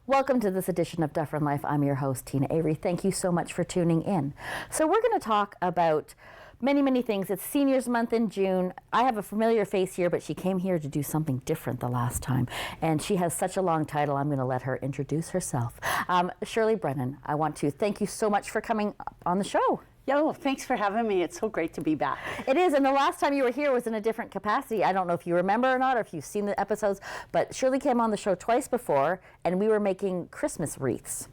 Welcome to this edition of Dufferin Life. I'm your host, Teena Avery. Thank you so much for tuning in. So we're going to talk about many things. It's Seniors Month in June. I have a familiar face here, but she came here to do something different the last time. And she has such a long title, I'm going to let her introduce herself. Shirley Brennan, I want to thank you so much for coming on the show. Yo, thanks for having me. It's so great to be back. It is, and the last time you were here was in a different capacity. I don't know if you remember or not, or if you've seen the episodes, but Shirley came on the show twice before, and we were making Christmas wreaths.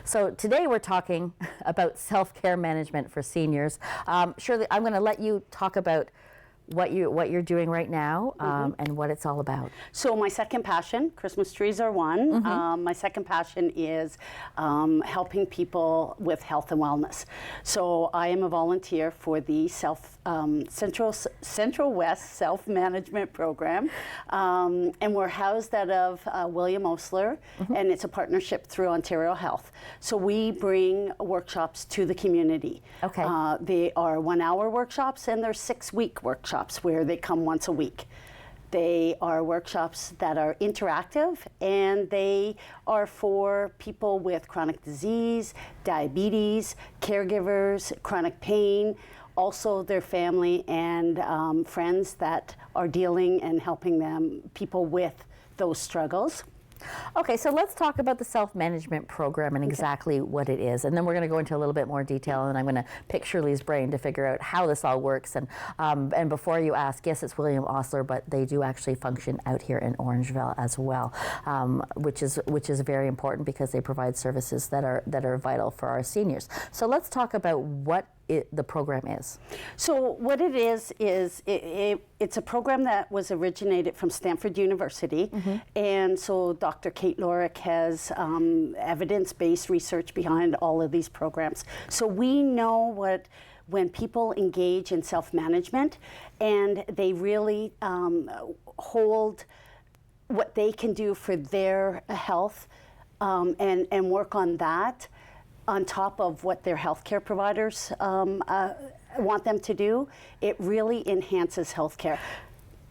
So today we're talking about self-care management for seniors. Shirley, I'm going to let you talk about what you're doing right now and what it's all about. So my second passion, Christmas trees are one. My second passion is helping people with health and wellness. So I am a volunteer for the Central West Self-Management Program, and we're housed out of William Osler, and it's a partnership through Ontario Health. So we bring workshops to the community. Okay. They are 1-hour workshops, and they're 6-week workshops where they come once a week. They are workshops that are interactive, and they are for people with chronic disease, diabetes, caregivers, chronic pain, also their family and friends that are dealing and helping them, people with those struggles. Okay, so let's talk about the self-management program and exactly what it is. And then we're going to go into a little bit more detail, and I'm going to pick Shirley's brain to figure out how this all works. And before you ask, yes, it's William Osler, but they do actually function out here in Orangeville as well, which is very important because they provide services that are vital for our seniors. So let's talk about what the program is. So what it is it's a program that was originated from Stanford University, and so Dr. Kate Lorick has evidence-based research behind all of these programs. So we know when people engage in self-management and they really hold what they can do for their health and work on that, on top of what their healthcare providers want them to do, it really enhances healthcare.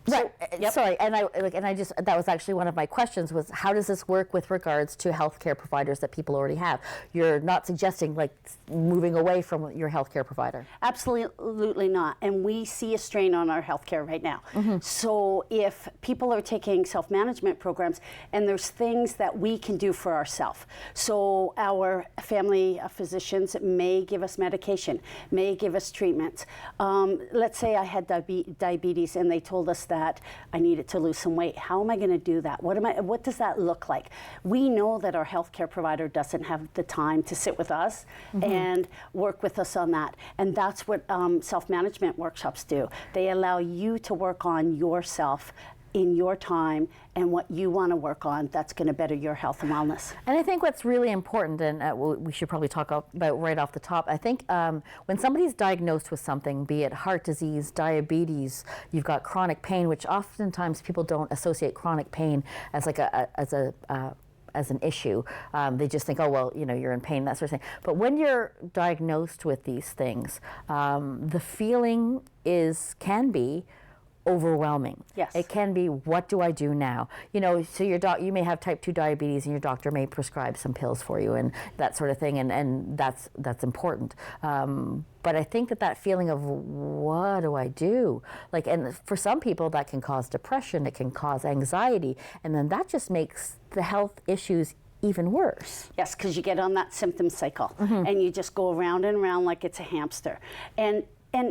Right. Sorry, and I just, that was actually one of my questions, was how does this work with regards to healthcare providers that people already have? You're not suggesting like moving away from your healthcare provider? Absolutely not. And we see a strain on our healthcare right now. So if people are taking self-management programs, and there's things that we can do for ourselves. So our family physicians may give us medication, may give us treatments. Let's say I had diabetes and they told us that I needed to lose some weight. How am I going to do that? What does that look like? We know that our healthcare provider doesn't have the time to sit with us and work with us on that. And that's what self-management workshops do. They allow you to work on yourself in your time and what you want to work on that's going to better your health and wellness. And I think what's really important, and we should probably talk about right off the top, I think when somebody's diagnosed with something, be it heart disease, diabetes, you've got chronic pain, which oftentimes people don't associate chronic pain as like as an issue. They just think, oh, well, you're in pain, that sort of thing. But when you're diagnosed with these things, the feeling can be overwhelming. Yes. It can be, what do I do now? So you may have type 2 diabetes and your doctor may prescribe some pills for you and that sort of thing, and that's important. But I think that feeling of what do I do? And for some people that can cause depression, it can cause anxiety, and then that just makes the health issues even worse. Yes, because you get on that symptom cycle and you just go around and around like it's a hamster. And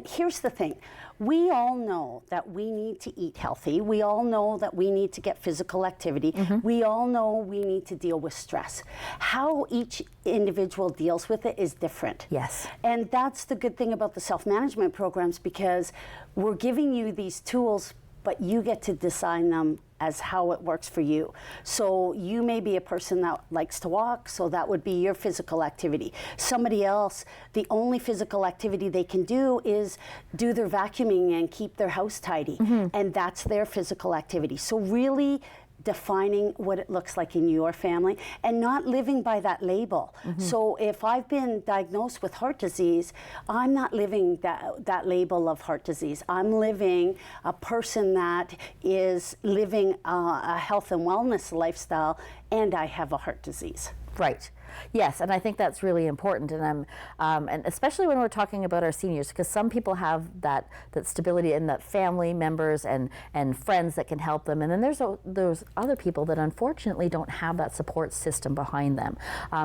here's the thing, we all know that we need to eat healthy. We all know that we need to get physical activity. We all know we need to deal with stress. How each individual deals with it is different. Yes. And that's the good thing about the self-management programs, because we're giving you these tools, but you get to design them as how it works for you. So you may be a person that likes to walk, so that would be your physical activity. Somebody else, the only physical activity they can do is do their vacuuming and keep their house tidy, and that's their physical activity. So really, defining what it looks like in your family and not living by that label. So if I've been diagnosed with heart disease, I'm not living that label of heart disease. I'm living a person that is living a health and wellness lifestyle, and I have a heart disease. Right. Yes, and I think that's really important, and and especially when we're talking about our seniors, because some people have that stability and that family members and friends that can help them, and then there's those other people that unfortunately don't have that support system behind them.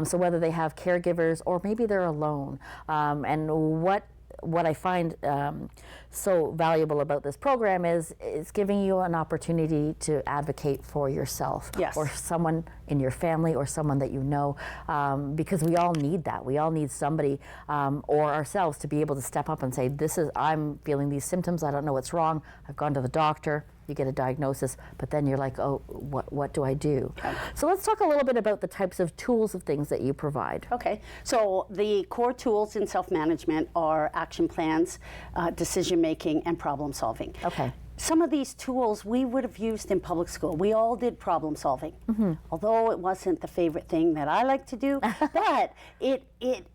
So whether they have caregivers or maybe they're alone, and what I find so valuable about this program is giving you an opportunity to advocate for yourself, yes, or someone in your family or someone that you know, because we all need that. We all need somebody or ourselves to be able to step up and say, I'm feeling these symptoms, I don't know what's wrong, I've gone to the doctor. You get a diagnosis, but then you're like, oh, what do I do? Okay. So let's talk a little bit about the types of tools of things that you provide. Okay, so the core tools in self-management are action plans, decision making, and problem solving. Okay. Some of these tools we would have used in public school. We all did problem solving, although it wasn't the favorite thing that I like to do, but it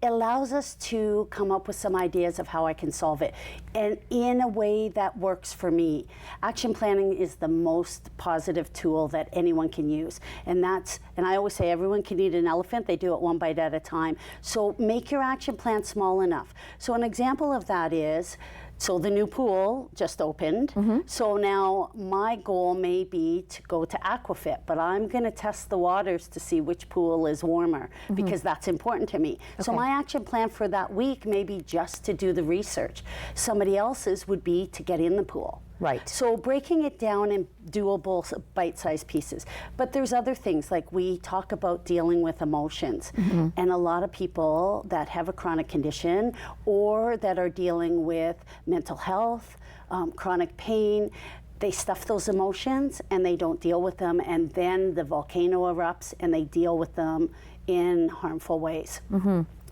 allows us to come up with some ideas of how I can solve it, and in a way that works for me. Action planning is the most positive tool that anyone can use, and I always say everyone can eat an elephant, they do it one bite at a time. So make your action plan small enough. So an example of that is, so the new pool just opened. So now my goal may be to go to Aquafit, but I'm going to test the waters to see which pool is warmer, because that's important to me. Okay. So my action plan for that week may be just to do the research. Somebody else's would be to get in the pool. Right. So breaking it down in doable bite-sized pieces. But there's other things, like we talk about dealing with emotions. And a lot of people that have a chronic condition or that are dealing with mental health, chronic pain, they stuff those emotions and they don't deal with them, and then the volcano erupts and they deal with them in harmful ways.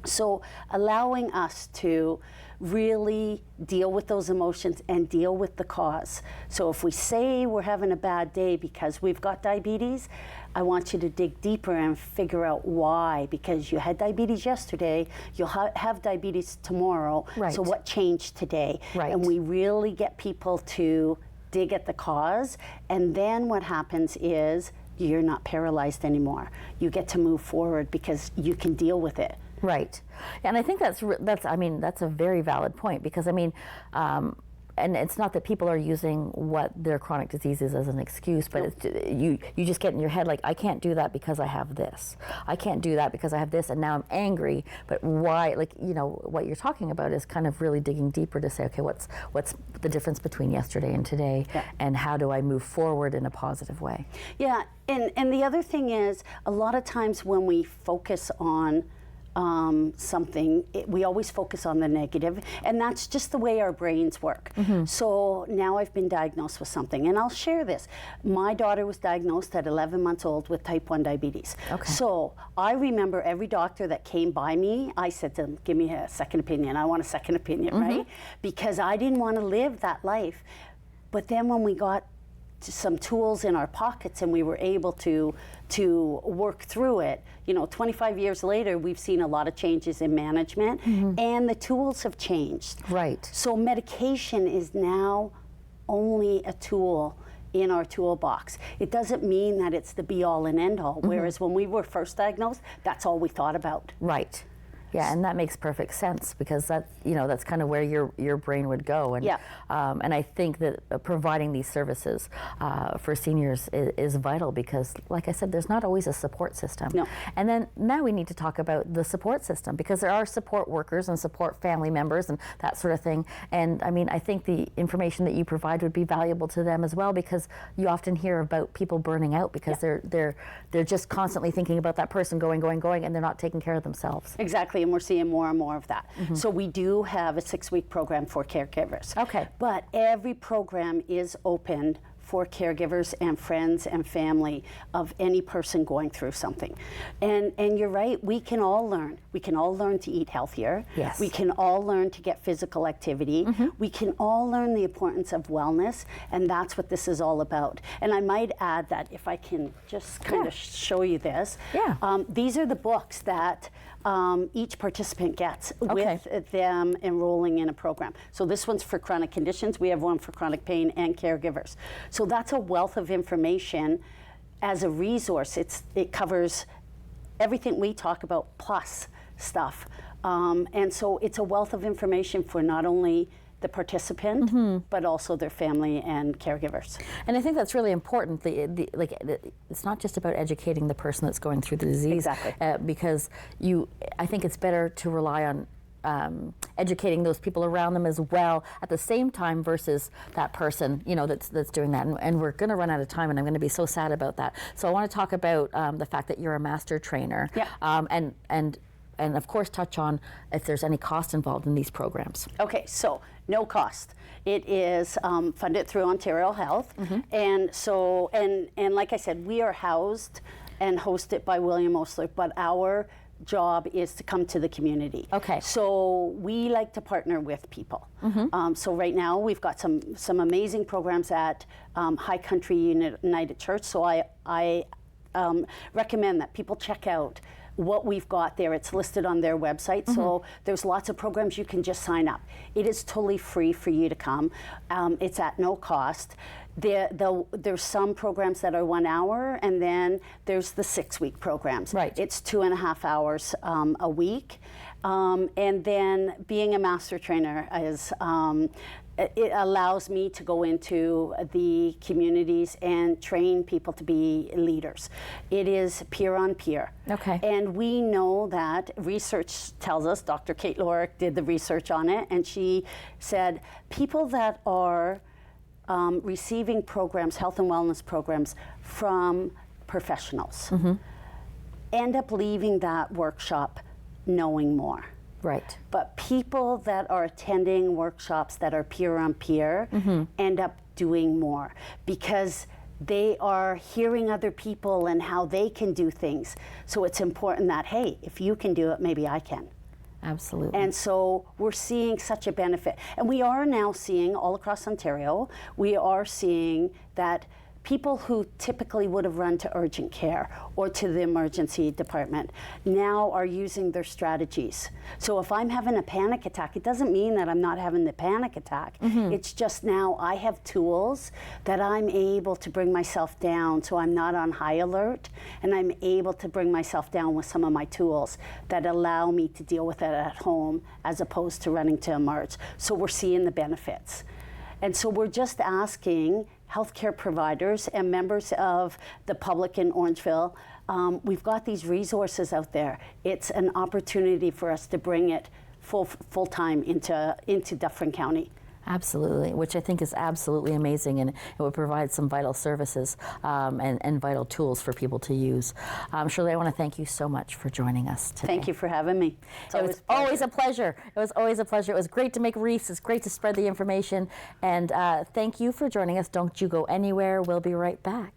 So allowing us to really deal with those emotions and deal with the cause. So if we say we're having a bad day because we've got diabetes, I want you to dig deeper and figure out why. Because you had diabetes yesterday, you'll have diabetes tomorrow. Right. So what changed today? Right. And we really get people to dig at the cause, and then what happens is you're not paralyzed anymore. You get to move forward because you can deal with it. Right, and I think that's a very valid point, because and it's not that people are using what their chronic disease is as an excuse, but it's, you just get in your head like, I can't do that because I have this. I can't do that because I have this, and now I'm angry. But why? Like, what you're talking about is kind of really digging deeper to say, okay, what's the difference between yesterday and today, and how do I move forward in a positive way? Yeah, and the other thing is, a lot of times when we focus on something, we always focus on the negative, and that's just the way our brains work. So now I've been diagnosed with something, and I'll share this. My daughter was diagnosed at 11 months old with type 1 diabetes. Okay. So I remember every doctor that came by me, I said to them, give me a second opinion. I want a second opinion, right? Because I didn't want to live that life. But then when we got some tools in our pockets and we were able to work through it, 25 years later, we've seen a lot of changes in management, and the tools have changed. Right. So medication is now only a tool in our toolbox. It doesn't mean that it's the be-all and end-all, whereas when we were first diagnosed, that's all we thought about. Right. Yeah, and that makes perfect sense, because that's kind of where your brain would go, and and I think that providing these services for seniors is vital, because, like I said, there's not always a support system. No. And then now we need to talk about the support system, because there are support workers and support family members and that sort of thing. And I think the information that you provide would be valuable to them as well, because you often hear about people burning out because they're just constantly thinking about that person going, and they're not taking care of themselves. Exactly. And we're seeing more and more of that. So we do have a 6-week program for caregivers. Okay. But every program is opened for caregivers and friends and family of any person going through something. And you're right, we can all learn. We can all learn to eat healthier. Yes. We can all learn to get physical activity. We can all learn the importance of wellness, and that's what this is all about. And I might add that if I can just kind of show you this. Yeah. These are the books that each participant gets with them enrolling in a program. So this one's for chronic conditions. We have one for chronic pain and caregivers. So that's a wealth of information as a resource. It covers everything we talk about plus stuff. And so it's a wealth of information for not only the participant, but also their family and caregivers. And I think that's really important. It's not just about educating the person that's going through the disease. Exactly. Because I think it's better to rely on educating those people around them as well at the same time versus that person, that's doing that. And we're going to run out of time, and I'm going to be so sad about that. So I want to talk about the fact that you're a master trainer. Yeah. And of course touch on if there's any cost involved in these programs. Okay, so no cost. It is funded through Ontario Health. And so, and like I said, we are housed and hosted by William Osler, but our job is to come to the community. Okay. So we like to partner with people. So right now we've got some amazing programs at High Country United Church. So I recommend that people check out what we've got there. It's listed on their website. So there's lots of programs you can just sign up. It is totally free for you to come. It's at no cost. There's some programs that are 1 hour, and then there's the 6-week programs. Right. It's 2.5 hours a week. And then being a master trainer is it allows me to go into the communities and train people to be leaders. It is peer on peer. Okay. And we know that research tells us, Dr. Kate Lorick did the research on it, and she said people that are receiving programs, health and wellness programs from professionals, end up leaving that workshop knowing more. Right. But people that are attending workshops that are peer on peer end up doing more because they are hearing other people and how they can do things. So it's important that, hey, if you can do it, maybe I can. Absolutely. And so we're seeing such a benefit. And we are now seeing all across Ontario, we are seeing that people who typically would have run to urgent care or to the emergency department now are using their strategies. So if I'm having a panic attack, it doesn't mean that I'm not having the panic attack. It's just now I have tools that I'm able to bring myself down so I'm not on high alert, and I'm able to bring myself down with some of my tools that allow me to deal with it at home as opposed to running to emerge. So we're seeing the benefits. And so we're just asking healthcare providers and members of the public in Orangeville, we've got these resources out there. It's an opportunity for us to bring it full-time into Dufferin County. Absolutely, which I think is absolutely amazing, and it would provide some vital services and vital tools for people to use. Shirley, I want to thank you so much for joining us today. Thank you for having me. It was always a pleasure. It was always a pleasure. It was great to make wreaths. It's great to spread the information. And thank you for joining us. Don't you go anywhere. We'll be right back.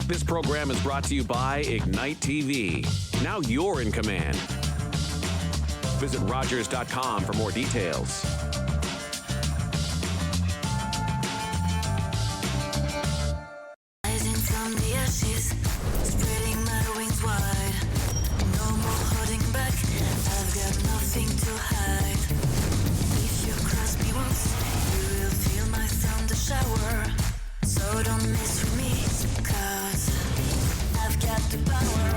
This program is brought to you by Ignite TV. Now you're in command. Visit Rogers.com for more details. Rising from the ashes, spreading my wings wide. No more holding back, I've got nothing to hide. If you cross me once, you will feel my thunder shower. So don't mess with me, 'cause I've got the power.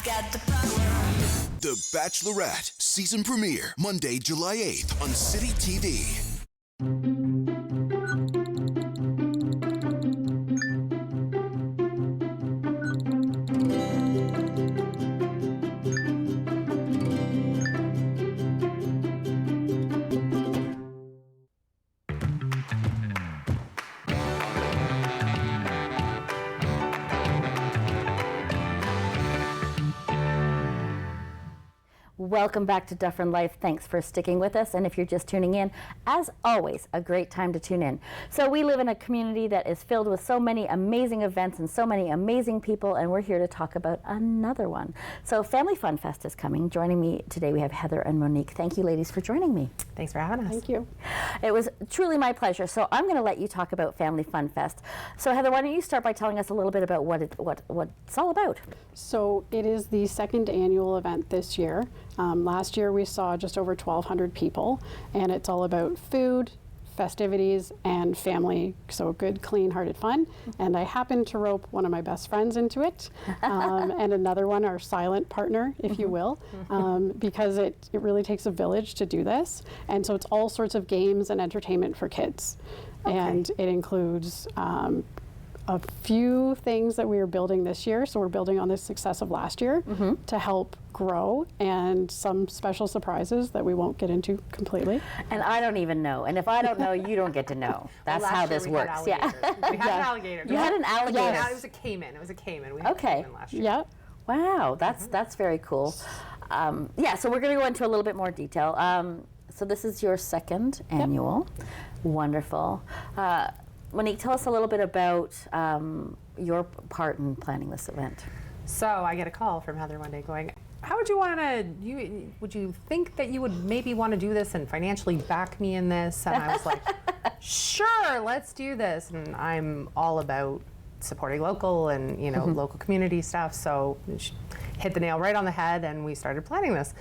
I've got the power. The Bachelorette season premiere Monday, July 8th on City TV. Welcome back to Dufferin Life. Thanks for sticking with us. And if you're just tuning in, as always, a great time to tune in. So we live in a community that is filled with so many amazing events and so many amazing people, and we're here to talk about another one. So Family Fun Fest is coming. Joining me today, we have Heather and Monique. Thank you, ladies, for joining me. Thanks for having us. Thank you. It was truly my pleasure. So I'm going to let you talk about Family Fun Fest. So Heather, why don't you start by telling us a little bit about what it's all about? So it is the second annual event this year. Last year we saw just over 1,200 people, and it's all about food, festivities, and family, so good, clean-hearted fun. And I happened to rope one of my best friends into it, and another one, our silent partner, if you will, because it really takes a village to do this. And so it's all sorts of games and entertainment for kids. Okay. And it includes a few things that we are building this year. So we're building on the success of last year to help grow, and some special surprises that we won't get into completely. And I don't even know. And if I don't know, you don't get to know. That's how this works. Yeah. We had an alligator. You had an alligator. Yeah, it was a caiman. It was a caiman. We had a caiman last year. Yeah. Wow, that's very cool. Yeah, so we're going to go into a little bit more detail. So this is your second annual. Wonderful. Monique, tell us a little bit about your part in planning this event. So I get a call from Heather one day going, how would you want to, would you think that you would maybe want to do this and financially back me in this? And I was like, sure, let's do this. And I'm all about supporting local and, you know, local community stuff. So she hit the nail right on the head, and we started planning this.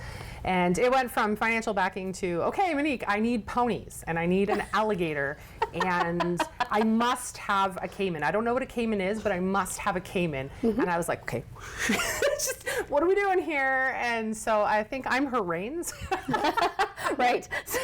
And it went from financial backing to, okay, Monique, I need ponies and I need an alligator and I must have a caiman. I don't know what a caiman is, but I must have a caiman. And I was like, okay, just, what are we doing here? And so I think I'm her reins. Right. So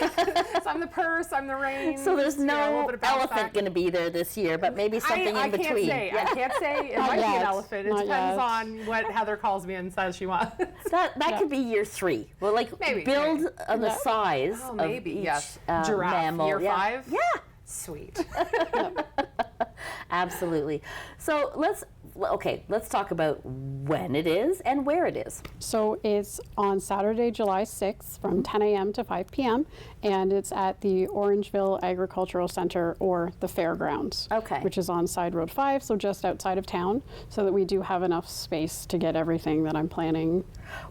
I'm the purse, I'm the reins. So there's no elephant elephant going to be there this year, but maybe something in between. I can't say. It might be an elephant. It depends on what Heather calls me and says she wants. That could be year 3. Well, like maybe, build on the size maybe, of each yes. Giraffe, mammal. Year 5? Yeah. Sweet. Absolutely. So let's talk about when it is and where it is. So it's on Saturday, July 6th from 10 a.m. to 5 p.m. and it's at the Orangeville Agricultural Center, or the Fairgrounds, which is on Side Road 5, so just outside of town, so that we do have enough space to get everything that I'm planning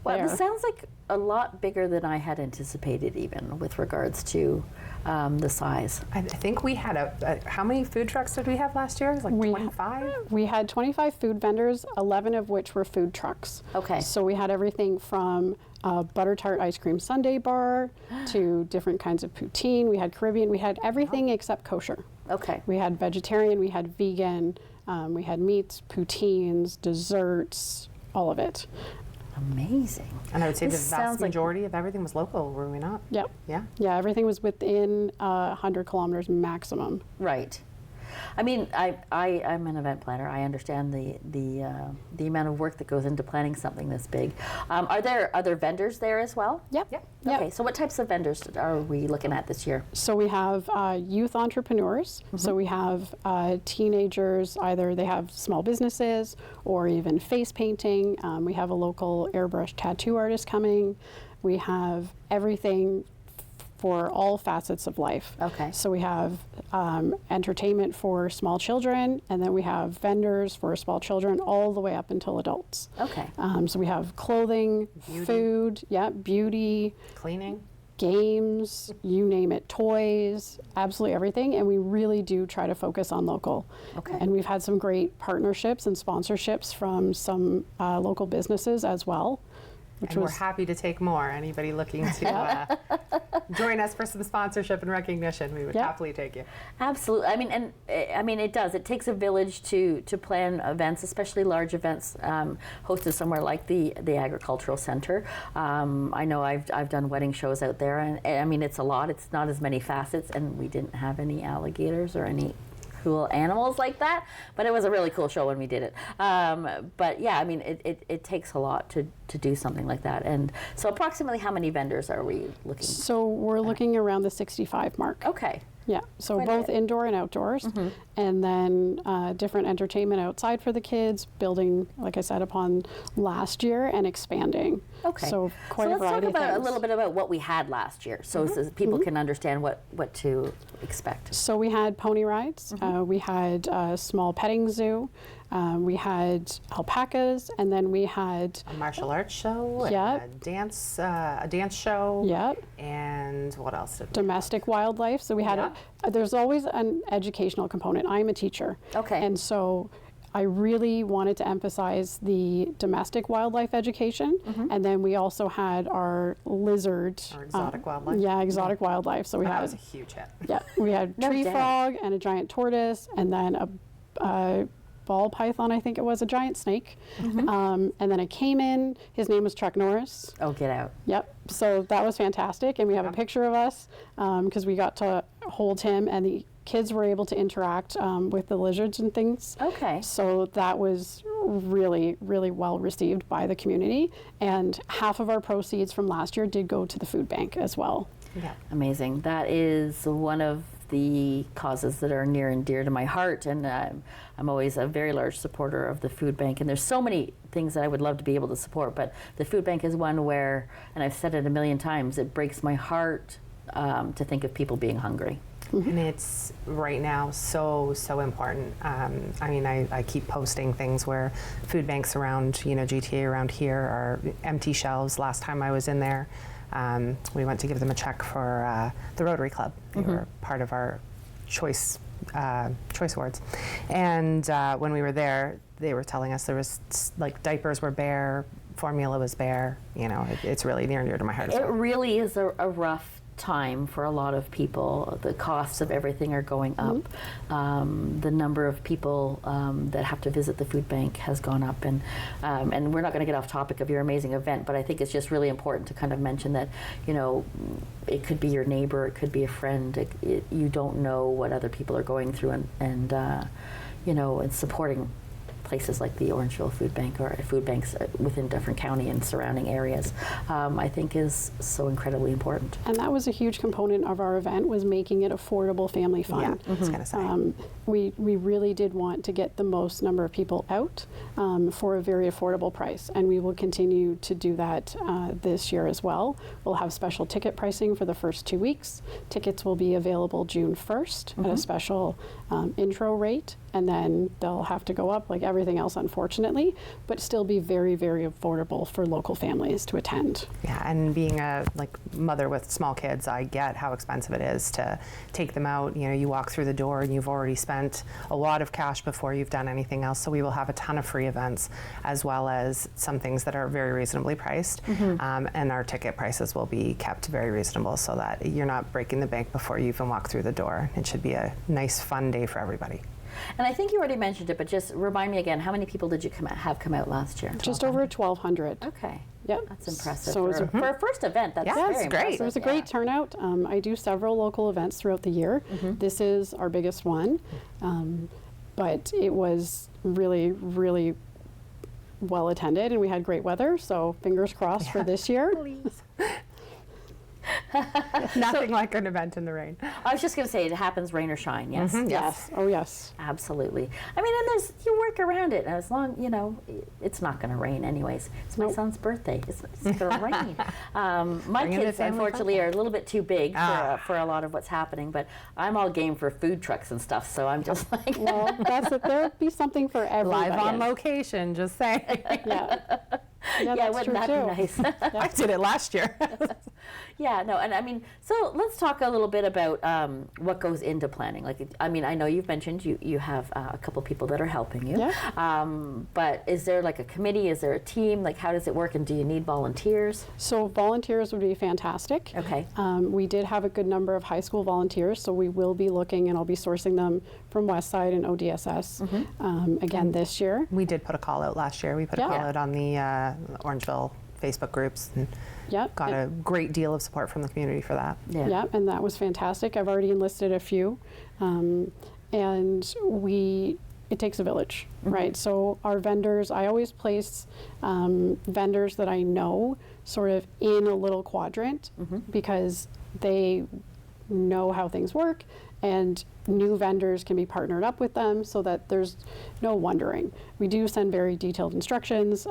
there. This sounds like a lot bigger than I had anticipated, even with regards to the size. I think we had how many food trucks did we have last year? It was like 25? We had 25 food vendors, 11 of which were food trucks. Okay. So we had everything from a butter tart ice cream sundae bar to different kinds of poutine. We had Caribbean. We had everything except kosher. Okay. We had vegetarian, we had vegan, we had meats, poutines, desserts, all of it. Amazing. And I would say the vast majority of everything was local, were we not? Yep. Yeah. Yeah, everything was within 100 kilometers maximum. Right. I mean, I'm an event planner. I understand the amount of work that goes into planning something this big. Are there other vendors there as well? Yep. Okay, so what types of vendors are we looking at this year? So we have youth entrepreneurs. So we have teenagers, either they have small businesses or even face painting. We have a local airbrush tattoo artist coming. We have everything for all facets of life. Okay. So we have entertainment for small children, and then we have vendors for small children all the way up until adults. Okay. So we have clothing, food, beauty, cleaning, games, you name it, toys, absolutely everything. And we really do try to focus on local. Okay. And we've had some great partnerships and sponsorships from some local businesses as well. which And was we're happy to take more. Anybody looking to join us for some sponsorship and recognition, we would Yeah. happily take you. Absolutely. I mean, it does. It takes a village to plan events, especially large events, hosted somewhere like the Agricultural Center. I know I've done wedding shows out there, and I mean, it's a lot. It's not as many facets, and we didn't have any alligators or any cool animals like that, but it was a really cool show when we did it. But yeah, I mean, it takes a lot to do something like that. And so approximately how many vendors are we looking? So we're looking around the 65 mark. Okay. Yeah, so Quite a both bit. indoor and outdoors, and then different entertainment outside for the kids, building, like I said, upon last year and expanding. Okay. So quite a let's variety talk about of a things. little bit about what we had last year, so people can understand what to expect. So we had pony rides, we had a small petting zoo, we had alpacas, and then we had A martial arts show, and Yep. a dance show. Yep. And what else did we domestic wildlife. So we had there's always an educational component. I'm a teacher. Okay. And so I really wanted to emphasize the domestic wildlife education. And then we also had our lizard. Or exotic wildlife? Yeah, exotic wildlife. So we That had, was a huge hit. yeah, we had No tree doubt. frog and a giant tortoise, and then a ball python, I think it was, a giant snake. And then a caiman. His name was Chuck Norris. Oh, get out. Yep. So that was fantastic, and we have a picture of us because we got to hold him, and the kids were able to interact with the lizards and things. Okay. So that was really, really well received by the community, and half of our proceeds from last year did go to the food bank as well. Yeah. Amazing. That is one of the causes that are near and dear to my heart, and I'm always a very large supporter of the food bank, and there's so many things that I would love to be able to support, but the food bank is one where, and I've said it a million times, it breaks my heart to think of people being hungry. And it's right now so important. I mean, I keep posting things where food banks around, GTA around here are empty shelves. Last time I was in there, we went to give them a check for the Rotary Club. They were part of our choice awards. And when we were there, they were telling us there was like diapers were bare, formula was bare. It's really near and dear to my heart as It well. really is a rough time for a lot of people. The costs of everything are going up. The number of people that have to visit the food bank has gone up, and we're not going to get off topic of your amazing event, but I think it's just really important to kind of mention that it could be your neighbor, it could be a friend. You don't know what other people are going through, and supporting places like the Orangeville Food Bank or food banks within Dufferin County and surrounding areas, I think is so incredibly important. And that was a huge component of our event, was making it affordable family fun. Yeah, I was going to say. We really did want to get the most number of people out for a very affordable price, and we will continue to do that this year as well. We'll have special ticket pricing for the first 2 weeks. Tickets will be available June 1st at a special intro rate, and then they'll have to go up like everything else, unfortunately, but still be very, very affordable for local families to attend. Yeah, and being a mother with small kids, I get how expensive it is to take them out. You walk through the door and you've already spent a lot of cash before you've done anything else. So we will have a ton of free events, as well as some things that are very reasonably priced. And our ticket prices will be kept very reasonable, so that you're not breaking the bank before you even walk through the door. It should be a nice, fun day for everybody. And I think you already mentioned it, but just remind me again, how many people did you have come out last year? Just over 1,200. Okay. Yep. That's impressive. So it was for a first event, that's Yeah, very it's great. impressive. It was a great turnout. I do several local events throughout the year. This is our biggest one, but it was really, really well attended, and we had great weather, so fingers crossed for this year. Please. Nothing like an event in the rain. I was just going to say, it happens rain or shine, yes? Yes. Oh, yes. Absolutely. I mean, and you work around it, as long, it's not going to rain anyways. It's my son's birthday. It's going to rain. My Bring in the kids, family unfortunately, fun. are a little bit too big for a lot of what's happening, but I'm all game for food trucks and stuff, so I'm just like... Well, there'll be something for everybody. Live on location, just saying. Yeah. Yeah, yeah, that's wouldn't true that too. be nice? I did it last year. Yeah, no, and I mean, so let's talk a little bit about what goes into planning. Like, I mean, I know you've mentioned you have a couple people that are helping you. Yeah. But is there like a committee? Is there a team? Like, how does it work? And do you need volunteers? So volunteers would be fantastic. Okay. We did have a good number of high school volunteers, so we will be looking, and I'll be sourcing them from Westside and ODSS again this year. We did put a call out last year. We put a Yeah. call out on the Orangeville Facebook groups and Yep. got a great deal of support from the community for that. Yeah, and that was fantastic. I've already enlisted a few, and it takes a village, right? So our vendors, I always place vendors that I know sort of in a little quadrant because they know how things work, and new vendors can be partnered up with them so that there's no wondering. We do send very detailed instructions.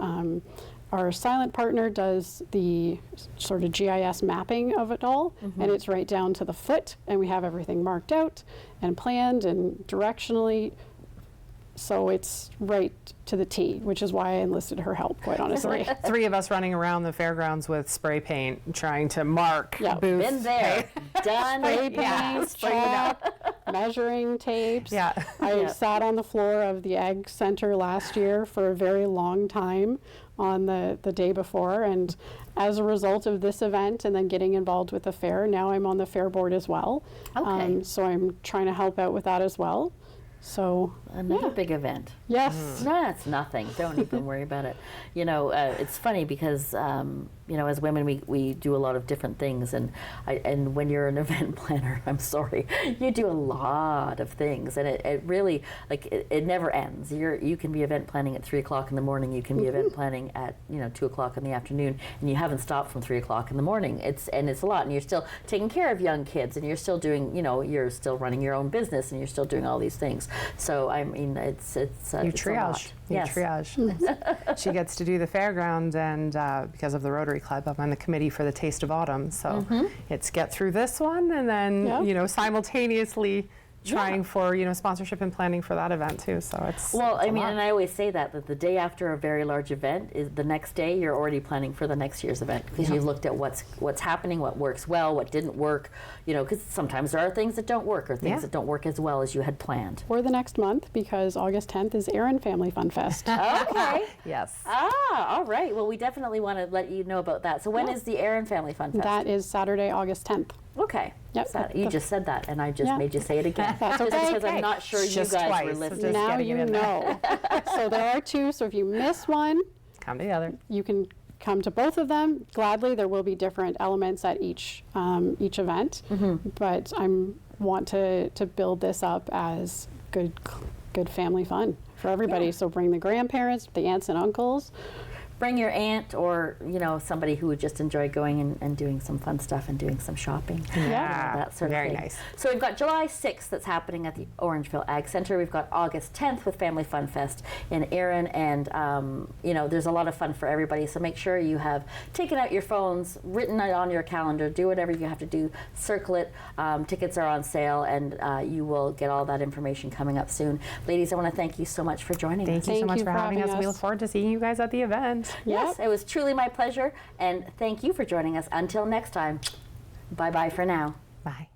Our silent partner does the sort of GIS mapping of it all, and it's right down to the foot, and we have everything marked out and planned and directionally. So it's right to the T, which is why I enlisted her help, quite honestly. Three of us running around the fairgrounds with spray paint, trying to mark Yeah. booths. Been there, done. Spray Yeah, paint, sprayed it out. chalk, measuring tapes. Yeah. I sat on the floor of the Ag Center last year for a very long time on the day before, and as a result of this event and then getting involved with the fair, now I'm on the fair board as well. Okay. So I'm trying to help out with that as well. So Another big event. yes. No, it's nothing. Don't even worry about it. You know, it's funny because you know, as women, we do a lot of different things, and when you're an event planner, I'm sorry, you do a lot of things, and it really, like, it never ends. You can be event planning at 3 o'clock in the morning. You can be event planning at 2 o'clock in the afternoon, and you haven't stopped from 3 o'clock in the morning. It's a lot, and you're still taking care of young kids, and you're still doing, you're still running your own business, and you're still doing all these things. So I mean, it's You it's a lot. triage. You Yes. triage. She gets to do the fairground, and because of the Rotary Club, I'm on the committee for the Taste of Autumn. So it's get through this one, and then Yeah. simultaneously trying for sponsorship and planning for that event too. So it's Well, it's a I mean, lot. and I always say that the day after a very large event is the next day. You're already planning for the next year's event because you've looked at what's happening, what works well, what didn't work. Because sometimes there are things that don't work or things Yeah. that don't work as well as you had planned. Or the next month, because August 10th is Erin Family Fun Fest. Okay. Yes. All right. Well, we definitely want to let you know about that. So when is the Aaron Family Fun Fest? That is Saturday, August 10th. Okay. Yep. You just said that, and I just Yeah. made you say it again. That's Just okay. because I'm not sure Just you guys twice, were so listening. just Now getting it you in there. know. So there are two, so if you miss one, Come together. you can come to both of them. Gladly, there will be different elements at each event, but I want to build this up as good family fun for everybody. Yeah. So bring the grandparents, the aunts and uncles. Bring your aunt or somebody who would just enjoy going and doing some fun stuff and doing some shopping. Yeah. That sort of Very thing. nice. So we've got July 6th that's happening at the Orangeville Ag Center. We've got August 10th with Family Fun Fest in Erin, and there's a lot of fun for everybody. So make sure you have taken out your phones, written it on your calendar, do whatever you have to do, circle it. Tickets are on sale, and you will get all that information coming up soon. Ladies, I want to thank you so much for joining us. Thank you so Thank much you for for having us. having We us. look forward to seeing you guys at the event. Yes, it was truly my pleasure, and thank you for joining us. Until next time, bye-bye for now. Bye.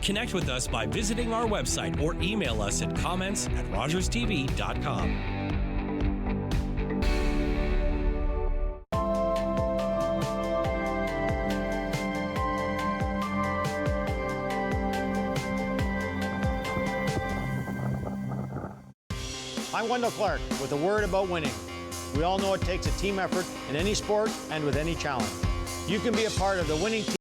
Connect with us by visiting our website or email us at comments@rogerstv.com. I'm Wendell Clark with a word about winning. We all know it takes a team effort in any sport and with any challenge. You can be a part of the winning team.